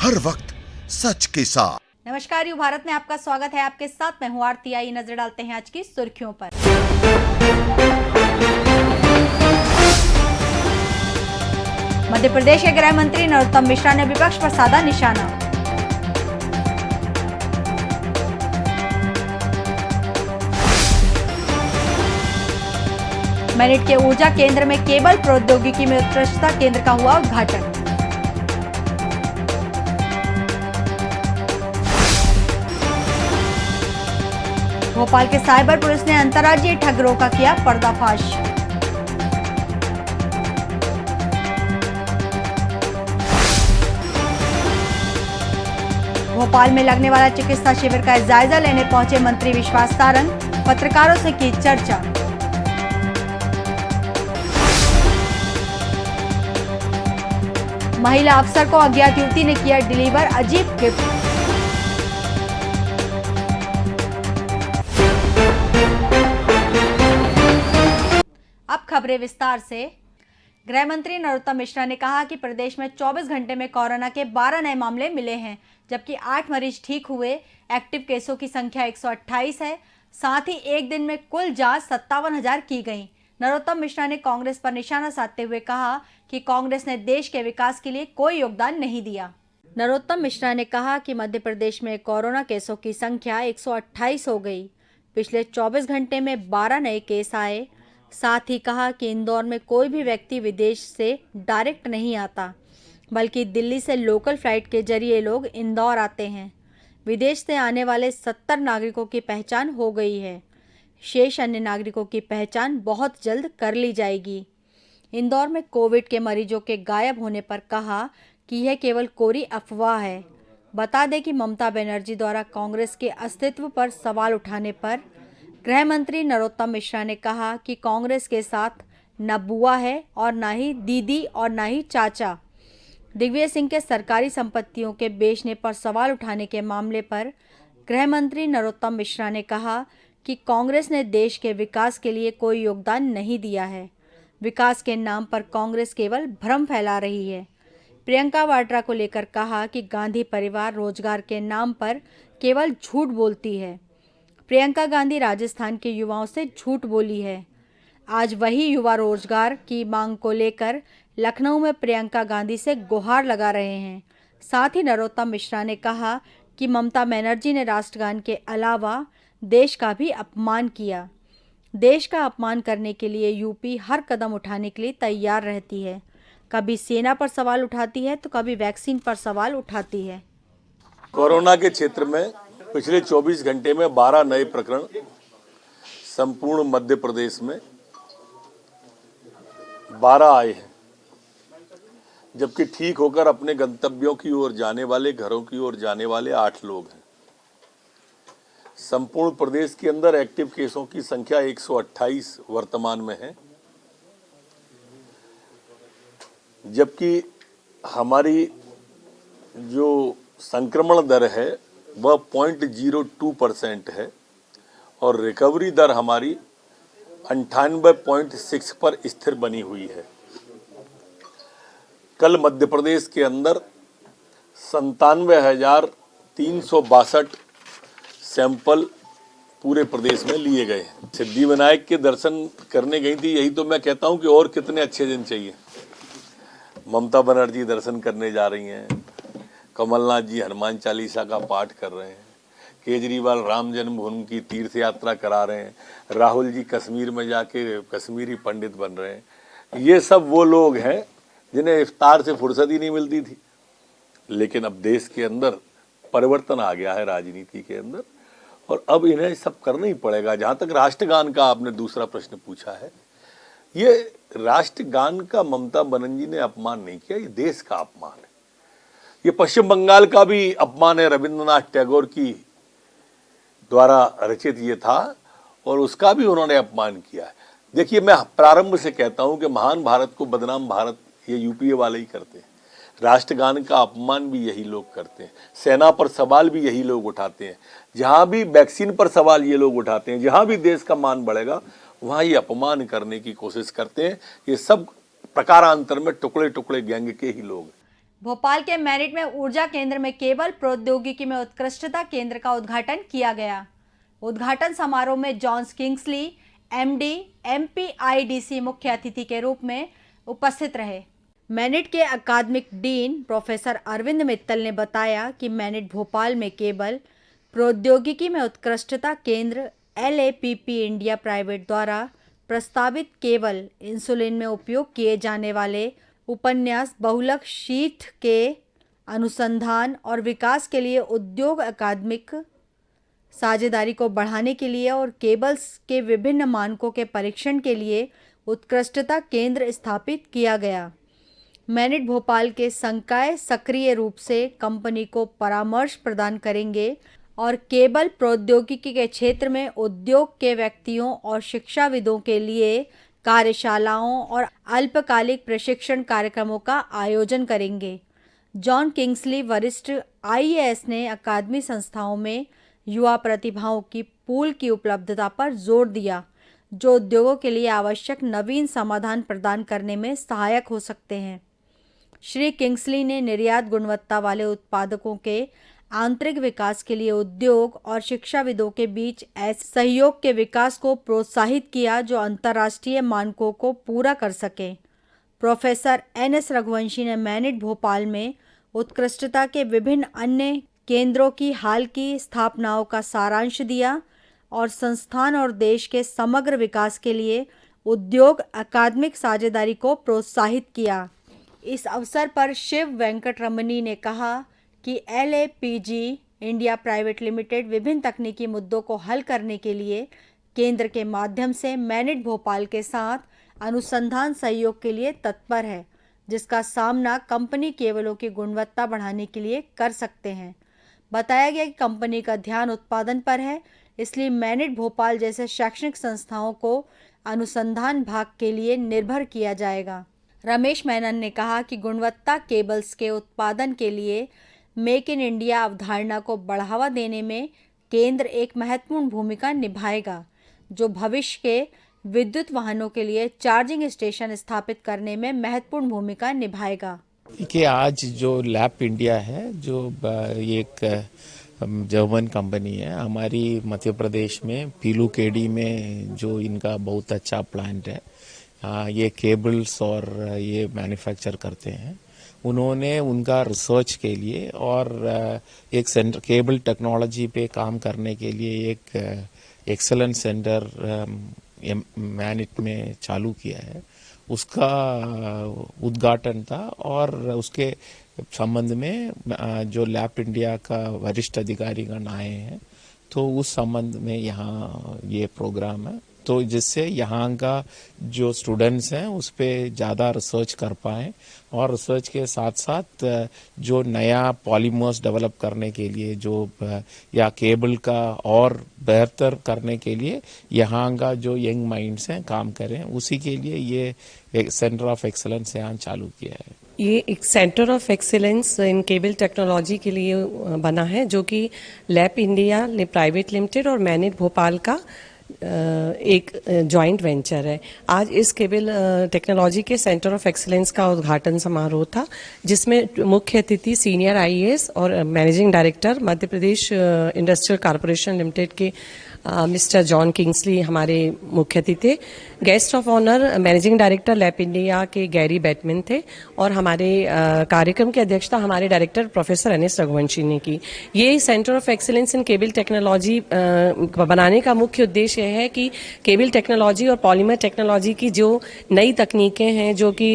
हर वक्त सच के साथ। नमस्कार, यू भारत में आपका स्वागत है। आपके साथ मैं हूं आरती। आई नजर डालते हैं आज की सुर्खियों पर। मध्य प्रदेश के गृह मंत्री नरोत्तम मिश्रा ने विपक्ष पर साधा निशाना। मेरठ के ऊर्जा केंद्र में केबल प्रौद्योगिकी में उत्कृष्टता केंद्र का हुआ उद्घाटन। भोपाल के साइबर पुलिस ने अंतर्राज्यीय ठगरों का किया पर्दाफाश। भोपाल में लगने वाला चिकित्सा शिविर का जायजा लेने पहुंचे मंत्री विश्वास सारंग, पत्रकारों से की चर्चा। महिला अफसर को अज्ञात युवती ने किया डिलीवर अजीब गिफ्ट। अब खबरें विस्तार से। गृह मंत्री नरोत्तम मिश्रा ने कहा कि प्रदेश में 24 घंटे में कोरोना के 12 नए मामले मिले हैं, जबकि 8 मरीज ठीक हुए। एक्टिव केसों की संख्या 128 है। साथ ही एक दिन में कुल जांच 57,000 की गई। नरोत्तम मिश्रा ने कांग्रेस पर निशाना साधते हुए कहा कि कांग्रेस ने देश के विकास के लिए कोई योगदान नहीं दिया। नरोत्तम मिश्रा ने कहा कि मध्य प्रदेश में कोरोना केसों की संख्या 128 हो गई। पिछले 24 घंटे में 12 नए केस आए। साथ ही कहा कि इंदौर में कोई भी व्यक्ति विदेश से डायरेक्ट नहीं आता, बल्कि दिल्ली से लोकल फ्लाइट के जरिए लोग इंदौर आते हैं। विदेश से आने वाले 70 नागरिकों की पहचान हो गई है। शेष अन्य नागरिकों की पहचान बहुत जल्द कर ली जाएगी। इंदौर में कोविड के मरीजों के गायब होने पर कहा कि यह केवल कोरी अफवाह है। बता दें कि ममता बनर्जी द्वारा कांग्रेस के अस्तित्व पर सवाल उठाने पर गृह मंत्री नरोत्तम मिश्रा ने कहा कि कांग्रेस के साथ न बुआ है और न ही दीदी और न ही चाचा। दिग्विजय सिंह के सरकारी संपत्तियों के बेचने पर सवाल उठाने के मामले पर गृह मंत्री नरोत्तम मिश्रा ने कहा कि कांग्रेस ने देश के विकास के लिए कोई योगदान नहीं दिया है। विकास के नाम पर कांग्रेस केवल भ्रम फैला रही है। प्रियंका वाड्रा को लेकर कहा कि गांधी परिवार रोजगार के नाम पर केवल झूठ बोलती है। प्रियंका गांधी राजस्थान के युवाओं से झूठ बोली है। आज वही युवा रोजगार की मांग को लेकर लखनऊ में प्रियंका गांधी से गुहार लगा रहे हैं। साथ ही नरोत्तम मिश्रा ने कहा कि ममता बनर्जी ने राष्ट्रगान के अलावा देश का भी अपमान किया। देश का अपमान करने के लिए यूपी हर कदम उठाने के लिए तैयार रहती है। कभी सेना पर सवाल उठाती है तो कभी वैक्सीन पर सवाल उठाती है। कोरोना के क्षेत्र में पिछले 24 घंटे में 12 नए प्रकरण संपूर्ण मध्य प्रदेश में 12 आए हैं, जबकि ठीक होकर अपने गंतव्यों की ओर जाने वाले, घरों की ओर जाने वाले 8 लोग हैं। संपूर्ण प्रदेश के अंदर एक्टिव केसों की संख्या 128 वर्तमान में है, जबकि हमारी जो संक्रमण दर है वह 0.02% है और रिकवरी दर हमारी 98.6 पर स्थिर बनी हुई है। कल मध्य प्रदेश के अंदर 97,362 सैंपल पूरे प्रदेश में लिए गए। सिद्धिविनायक के दर्शन करने गई थी, यही तो मैं कहता हूं कि और कितने अच्छे दिन चाहिए। ममता बनर्जी दर्शन करने जा रही हैं, कमलनाथ जी हनुमान चालीसा का पाठ कर रहे हैं, केजरीवाल राम जन्मभूमि की तीर्थ यात्रा करा रहे हैं, राहुल जी कश्मीर में जाके कश्मीरी पंडित बन रहे हैं। ये सब वो लोग हैं जिन्हें इफ्तार से फुर्सत ही नहीं मिलती थी। लेकिन अब देश के अंदर परिवर्तन आ गया है, राजनीति के अंदर, और अब इन्हें सब करना ही पड़ेगा। जहाँ तक राष्ट्रगान का आपने दूसरा प्रश्न पूछा है, ये राष्ट्रगान का ममता बनर्जी ने अपमान नहीं किया, ये देश का अपमान है। ये पश्चिम बंगाल का भी अपमान है। रविंद्रनाथ टैगोर की द्वारा रचित ये था और उसका भी उन्होंने अपमान किया है। देखिए, मैं प्रारंभ से कहता हूं कि महान भारत को बदनाम भारत ये यूपीए वाले ही करते हैं। राष्ट्रगान का अपमान भी यही लोग करते हैं। सेना पर सवाल भी यही लोग उठाते हैं। जहां भी वैक्सीन पर सवाल ये लोग उठाते हैं, जहां भी देश का मान बढ़ेगा वहां ये अपमान करने की कोशिश करते हैं। ये सब प्रकारांतर में टुकड़े टुकड़े गैंग के ही लोग। भोपाल के मैरिट में ऊर्जा केंद्र में केबल प्रौद्योगिकी में उत्कृष्टता केंद्र का उद्घाटन किया गया। उद्घाटन समारोह में जॉन किंग्सली एमडी एमपीआईडीसी मुख्य अतिथि के रूप में उपस्थित रहे। मैनिट के अकादमिक डीन प्रोफेसर अरविंद मित्तल ने बताया कि मैनिट भोपाल में केबल प्रौद्योगिकी में उत्कृष्टता केंद्र LAPP इंडिया प्राइवेट द्वारा प्रस्तावित केवल इंसुलिन में उपयोग किए जाने वाले उपन्यास बहुलक शीट के अनुसंधान और विकास के लिए उद्योग अकादमिक साझेदारी को बढ़ाने के लिए और केबल्स के विभिन्न मानकों के परीक्षण के लिए उत्कृष्टता केंद्र स्थापित किया गया। मैनिट भोपाल के संकाय सक्रिय रूप से कंपनी को परामर्श प्रदान करेंगे और केबल प्रौद्योगिकी के क्षेत्र में उद्योग के व्यक्तियों और शिक्षाविदों के लिए कार्यशालाओं और अल्पकालिक प्रशिक्षण कार्यक्रमों का आयोजन करेंगे। जॉन किंग्सली वरिष्ठ IAS ने अकादमी संस्थाओं में युवा प्रतिभाओं की पूल की उपलब्धता पर जोर दिया, जो उद्योगों के लिए आवश्यक नवीन समाधान प्रदान करने में सहायक हो सकते हैं। श्री किंग्सली ने निर्यात गुणवत्ता वाले उत्पादकों के आंतरिक विकास के लिए उद्योग और शिक्षाविदों के बीच ऐसे सहयोग के विकास को प्रोत्साहित किया जो अंतर्राष्ट्रीय मानकों को पूरा कर सके। प्रोफेसर NS रघुवंशी ने मैनिट भोपाल में उत्कृष्टता के विभिन्न अन्य केंद्रों की हाल की स्थापनाओं का सारांश दिया और संस्थान और देश के समग्र विकास के लिए उद्योग अकादमिक साझेदारी को प्रोत्साहित किया। इस अवसर पर शिव वेंकटरमणी ने कहा कि LAPG इंडिया प्राइवेट लिमिटेड विभिन्न तकनीकी मुद्दों को हल करने के लिए केंद्र के माध्यम से मैनिट भोपाल के साथ अनुसंधान सहयोग के लिए तत्पर है, जिसका सामना कंपनी केबलों की गुणवत्ता बढ़ाने के लिए कर सकते हैं। बताया गया कि कंपनी का ध्यान उत्पादन पर है, इसलिए मैनिट भोपाल जैसे शैक्षणिक संस्थाओं को अनुसंधान भाग के लिए निर्भर किया जाएगा। रमेश मेनन ने कहा कि गुणवत्ता केबल्स के उत्पादन के लिए मेक इन इंडिया अवधारणा को बढ़ावा देने में केंद्र एक महत्वपूर्ण भूमिका निभाएगा, जो भविष्य के विद्युत वाहनों के लिए चार्जिंग स्टेशन स्थापित करने में महत्वपूर्ण भूमिका निभाएगा। कि आज जो लैप इंडिया है, जो एक जर्मन कंपनी है, हमारी मध्य प्रदेश में पीलूकेडी में जो इनका बहुत अच्छा प्लांट है, ये केबल्स और ये मैन्युफैक्चर करते हैं। उन्होंने उनका रिसर्च के लिए और एक सेंटर केबल टेक्नोलॉजी पे काम करने के लिए एक एक्सेलेंस सेंटर मैनिट में चालू किया है। उसका उद्घाटन था और उसके संबंध में जो लैप इंडिया का वरिष्ठ अधिकारीगण आए हैं, तो उस संबंध में यहाँ ये प्रोग्राम है, तो जिससे यहाँ का जो स्टूडेंट्स हैं उस पर ज़्यादा रिसर्च कर पाएँ और रिसर्च के साथ साथ जो नया पॉलीमर्स डेवलप करने के लिए जो या केबल का और बेहतर करने के लिए यहाँ का जो यंग माइंड्स हैं काम करें, उसी के लिए ये एक सेंटर ऑफ एक्सीलेंस यहाँ चालू किया है। ये एक centre of excellence in cable technology के लिए बना है, जो कि लैप इंडिया प्राइवेट लिमिटेड और मैनिट भोपाल का एक जॉइंट वेंचर है। आज इस केबल टेक्नोलॉजी के सेंटर ऑफ एक्सीलेंस का उद्घाटन समारोह था, जिसमें मुख्य अतिथि सीनियर IAS और managing director Madhya Pradesh industrial corporation limited के मिस्टर जॉन किंग्सली हमारे मुख्य अतिथि थे। Guest of honour managing director Lapp India के गैरी बैटमैन थे और हमारे कार्यक्रम की अध्यक्षता हमारे डायरेक्टर प्रोफेसर NS रघुवंशी ने की। ये centre of excellence in cable technology बनाने का मुख्य उद्देश्य है कि केबल टेक्नोलॉजी और पॉलीमर टेक्नोलॉजी की जो नई तकनीकें हैं जो कि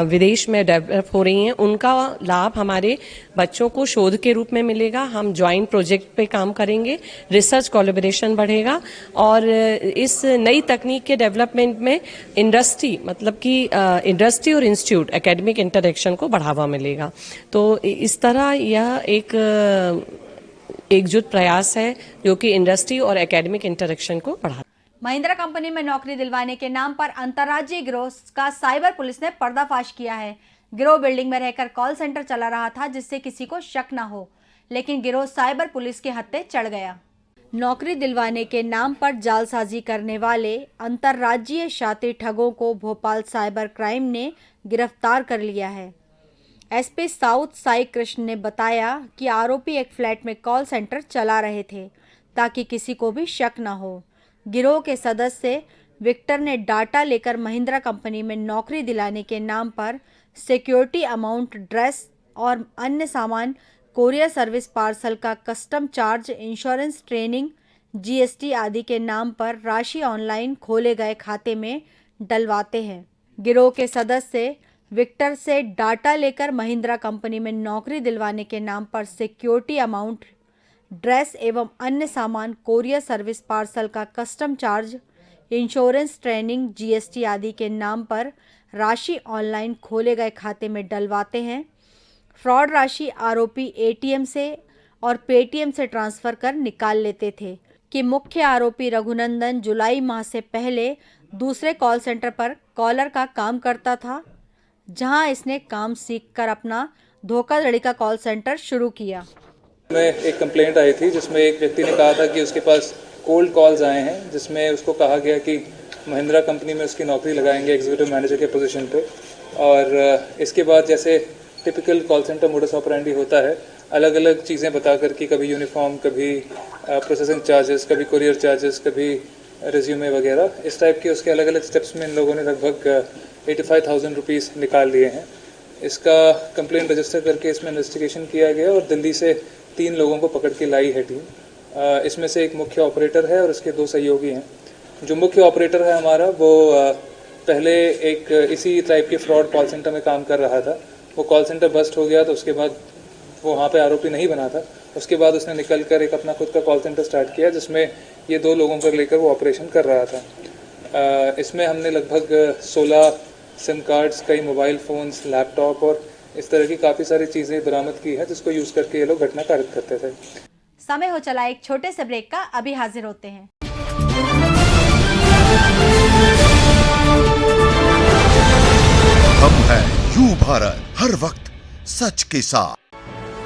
विदेश में डेवलप हो रही हैं, उनका लाभ हमारे बच्चों को शोध के रूप में मिलेगा। हम ज्वाइंट प्रोजेक्ट पे काम करेंगे, रिसर्च कोलैबोरेशन बढ़ेगा और इस नई तकनीक के डेवलपमेंट में इंडस्ट्री मतलब कि इंडस्ट्री और इंस्टीट्यूट एकेडमिक इंटरेक्शन को बढ़ावा मिलेगा। तो इस तरह यह एक एकजुट प्रयास है जो कि इंडस्ट्री और एकेडमिक इंटरेक्शन को बढ़ा। महिंद्रा कंपनी में नौकरी दिलवाने के नाम पर अंतर्राज्यीय गिरोह का साइबर पुलिस ने पर्दाफाश किया है। गिरोह बिल्डिंग में रहकर कॉल सेंटर चला रहा था, जिससे किसी को शक न हो, लेकिन गिरोह साइबर पुलिस के हत्थे चढ़ गया। नौकरी दिलवाने के नाम पर जालसाजी करने वाले अंतर्राज्यीय शातिर ठगों को भोपाल साइबर क्राइम ने गिरफ्तार कर लिया है। एसपी साउथ साई कृष्ण ने बताया कि आरोपी एक फ्लैट में कॉल सेंटर चला रहे थे ताकि किसी को भी शक न हो। गिरोह के सदस्य विक्टर ने डाटा लेकर महिंद्रा कंपनी में नौकरी दिलाने के नाम पर सिक्योरिटी अमाउंट, ड्रेस और अन्य सामान, कोरियर सर्विस, पार्सल का custom charge, insurance, training, GST आदि के नाम पर राशि ऑनलाइन खोले गए खाते में डलवाते हैं। गिरोह के सदस्य विक्टर से डाटा लेकर महिंद्रा कंपनी में नौकरी दिलवाने के नाम पर सिक्योरिटी अमाउंट, ड्रेस एवं अन्य सामान, कोरियर सर्विस, पार्सल का custom charge, insurance, training, GST आदि के नाम पर राशि ऑनलाइन खोले गए खाते में डलवाते हैं। फ्रॉड राशि आरोपी एटीएम से और पेटीएम से ट्रांसफर कर निकाल लेते थे कि मुख्य आरोपी रघुनंदन जुलाई माह से पहले दूसरे कॉल सेंटर पर कॉलर का काम करता था, जहां इसने काम सीखकर अपना धोखाधड़ी का कॉल सेंटर शुरू किया। में एक कंप्लेंट आई थी जिसमें एक व्यक्ति ने कहा था कि उसके पास कोल्ड कॉल्स आए हैं, जिसमें उसको कहा गया कि महिंद्रा कंपनी में उसकी नौकरी लगाएंगे एग्जीक्यूटिव मैनेजर के पोजीशन पे। और इसके बाद जैसे typical call centre modus operandi होता है, अलग अलग चीज़ें बता कर कि कभी यूनिफॉर्म, कभी प्रोसेसिंग चार्जेस, कभी कुरियर चार्जेस, कभी रिज्यूमे वगैरह, इस टाइप के उसके अलग अलग स्टेप्स में इन लोगों ने लगभग 85,000 रुपीज़ निकाल लिए हैं। इसका कंप्लेंट रजिस्टर करके इसमें इन्वेस्टिगेशन किया गया और दिल्ली से 3 लोगों को पकड़ के लाई है टीम। इसमें से एक मुख्य ऑपरेटर है और उसके 2 सहयोगी हैं। जो मुख्य ऑपरेटर है हमारा, वो पहले एक इसी टाइप के फ्रॉड कॉल सेंटर में काम कर रहा था। वो कॉल सेंटर बस्ट हो गया तो उसके बाद वो वहाँ पे आरोपी नहीं बना था। उसके बाद उसने निकल कर एक अपना खुद का कॉल सेंटर स्टार्ट किया, जिसमें ये 2 लोगों को लेकर वो ऑपरेशन कर रहा था। इसमें हमने लगभग 16 सिम कार्ड्स, कई मोबाइल फ़ोन्स, लैपटॉप और इस तरह की काफ़ी सारी चीज़ें बरामद की है, जिसको यूज़ करके ये लोग घटना कारित करते थे। समय हो चला एक छोटे से ब्रेक का, अभी हाजिर होते हैं। हम हैं यू भारत, हर वक्त सच के साथ।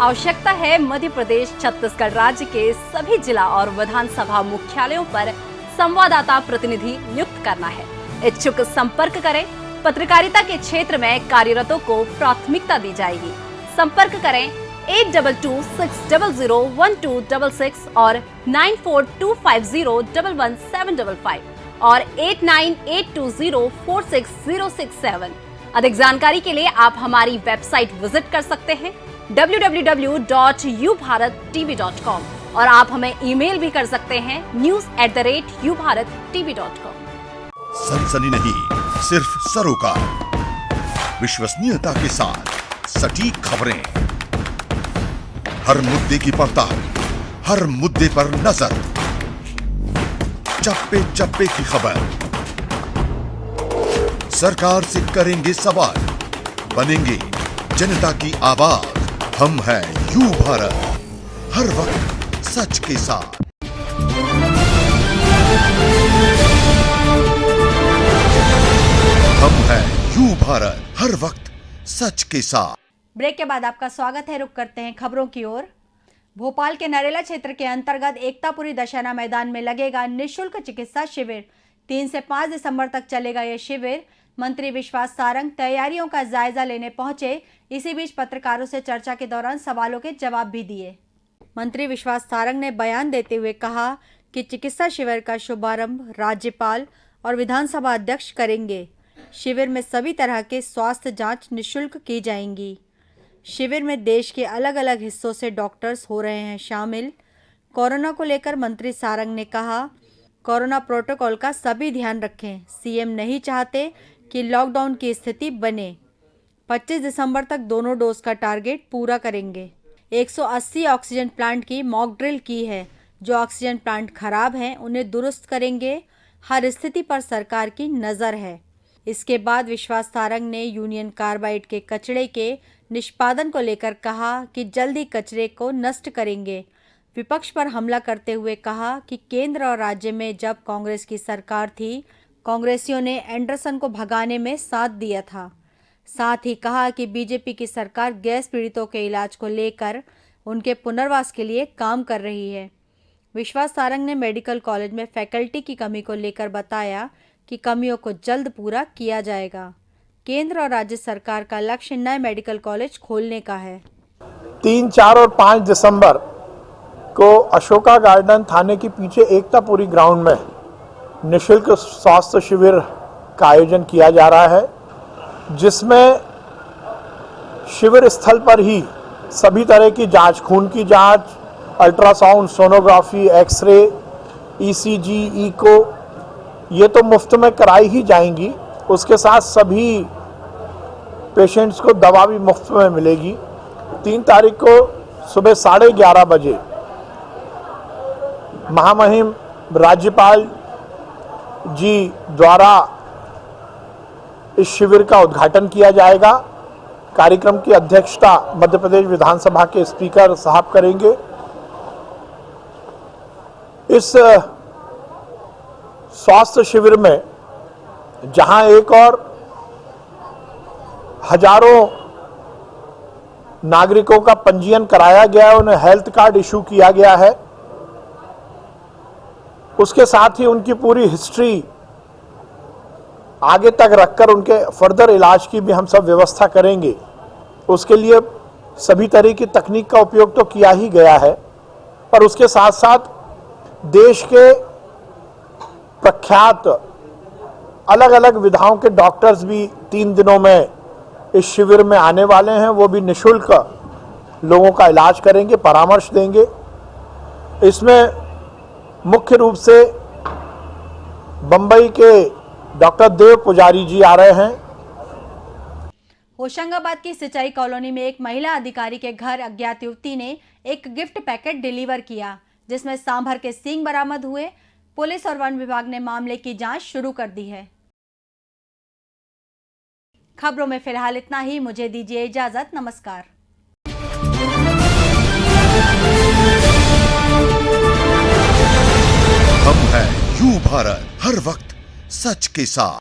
आवश्यकता है मध्य प्रदेश छत्तीसगढ़ राज्य के सभी जिला और विधानसभा मुख्यालयों पर संवाददाता प्रतिनिधि नियुक्त करना है। इच्छुक संपर्क करें। पत्रकारिता के क्षेत्र में कार्यरतों को प्राथमिकता दी जाएगी। संपर्क करें 8226001266 और 9425011755 और 8982046067। अधिक जानकारी के लिए आप हमारी वेबसाइट विजिट कर सकते हैं www.ubharattv.com और आप हमें ईमेल भी कर सकते हैं news@ubharattv.com। सनसनी नहीं, सिर्फ सरोकार, विश्वसनीयता के साथ सटीक खबरें, हर मुद्दे की पड़ताल, हर मुद्दे पर नजर, चप्पे चप्पे की खबर, सरकार से करेंगे सवाल, बनेंगे जनता की आवाज। हम हैं यू भारत, हर वक्त सच के साथ। हम हैं यू भारत, हर वक्त सच के साथ। ब्रेक के बाद आपका स्वागत है। रुक करते हैं खबरों की ओर। भोपाल के नरेला क्षेत्र के अंतर्गत एकतापुरी दशहरा मैदान में लगेगा निःशुल्क चिकित्सा शिविर। 3 से 5 दिसंबर तक चलेगा यह शिविर। मंत्री विश्वास सारंग तैयारियों का जायजा लेने पहुंचे। इसी बीच पत्रकारों से चर्चा के दौरान सवालों के जवाब भी दिए। मंत्री विश्वास सारंग ने बयान देते हुए कहा कि चिकित्सा शिविर का शुभारंभ राज्यपाल और विधानसभा अध्यक्ष करेंगे। शिविर में सभी तरह के स्वास्थ्य जांच निःशुल्क की जाएंगी। शिविर में देश के अलग अलग हिस्सों से डॉक्टर्स हो रहे हैं शामिल। कोरोना को लेकर मंत्री सारंग ने कहा, कोरोना प्रोटोकॉल का सभी ध्यान रखें। सीएम नहीं चाहते कि लॉकडाउन की स्थिति बने। 25 दिसंबर तक दोनों डोज का टारगेट पूरा करेंगे। 180 ऑक्सीजन प्लांट की मॉक ड्रिल की है। जो ऑक्सीजन प्लांट खराब हैं उन्हें दुरुस्त करेंगे। हर स्थिति पर सरकार की नज़र है। इसके बाद विश्वास सारंग ने यूनियन कार्बाइड के कचरे के निष्पादन को लेकर कहा कि जल्दी कचरे को नष्ट करेंगे। विपक्ष पर हमला करते हुए कहा कि केंद्र और राज्य में जब कांग्रेस की सरकार थी, कांग्रेसियों ने एंडरसन को भगाने में साथ दिया था। साथ ही कहा कि बीजेपी की सरकार गैस पीड़ितों के इलाज को लेकर उनके पुनर्वास के लिए काम कर रही है। विश्वास सारंग ने मेडिकल कॉलेज में फैकल्टी की कमी को लेकर बताया कि कमियों को जल्द पूरा किया जाएगा। केंद्र और राज्य सरकार का लक्ष्य नए मेडिकल कॉलेज खोलने का है। 3, 4 और 5 दिसंबर को अशोका गार्डन थाने के पीछे एकतापुरी ग्राउंड में निःशुल्क स्वास्थ्य शिविर का आयोजन किया जा रहा है, जिसमें शिविर स्थल पर ही सभी तरह की जांच, खून की जांच, ultrasound, sonography, x-ray, ECG, echo, ये तो मुफ्त में कराई ही जाएंगी। उसके साथ सभी पेशेंट्स को दवा भी मुफ्त में मिलेगी। 3 तारीख को सुबह 11:30 बजे महामहिम राज्यपाल जी द्वारा इस शिविर का उद्घाटन किया जाएगा। कार्यक्रम की अध्यक्षता मध्य प्रदेश विधानसभा के स्पीकर साहब करेंगे। इस स्वास्थ्य शिविर में जहां एक और हजारों नागरिकों का पंजीयन कराया गया है, उन्हें हेल्थ कार्ड इशू किया गया है, उसके साथ ही उनकी पूरी हिस्ट्री आगे तक रखकर उनके फर्दर इलाज की भी हम सब व्यवस्था करेंगे। उसके लिए सभी तरह की तकनीक का उपयोग तो किया ही गया है, पर उसके साथ साथ देश के प्रख्यात अलग अलग विधाओं के डॉक्टर्स भी 3 दिनों में इस शिविर में आने वाले हैं। वो भी निःशुल्क लोगों का इलाज करेंगे, परामर्श देंगे। इसमें मुख्य रूप से बंबई के डॉक्टर देव पुजारी जी आ रहे हैं। होशंगाबाद की सिंचाई कॉलोनी में एक महिला अधिकारी के घर अज्ञात युवती ने एक गिफ्ट पैकेट डिलीवर किया, जिसमें सांभर के सींग बरामद हुए। पुलिस और वन विभाग ने मामले की जांच शुरू कर दी है। खबरों में फिलहाल इतना ही। मुझे दीजिए इजाजत। नमस्कार। हम हैं यू भारत, हर वक्त सच के साथ।